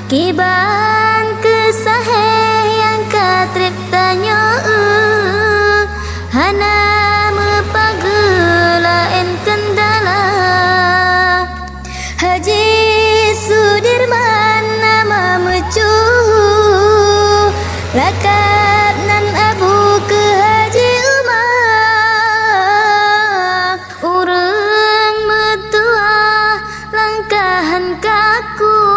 Kiban kesahe yang katrip tanya hana mepagelaen kendala Haji Sudirman nama mecu lakat nan abu ke Haji Umar urang metua langkahan kaku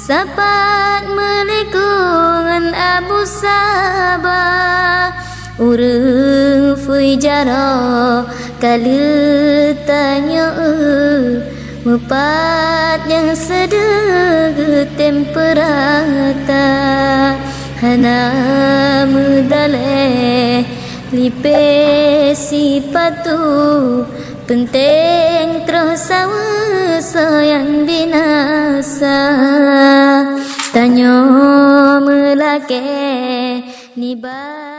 sapat melikungan Abu Sabah urang fui jaro kali tanya mepat yang sedeg temperata hana mudale lipe sipatu penting terus sayang binasa tanya melake niba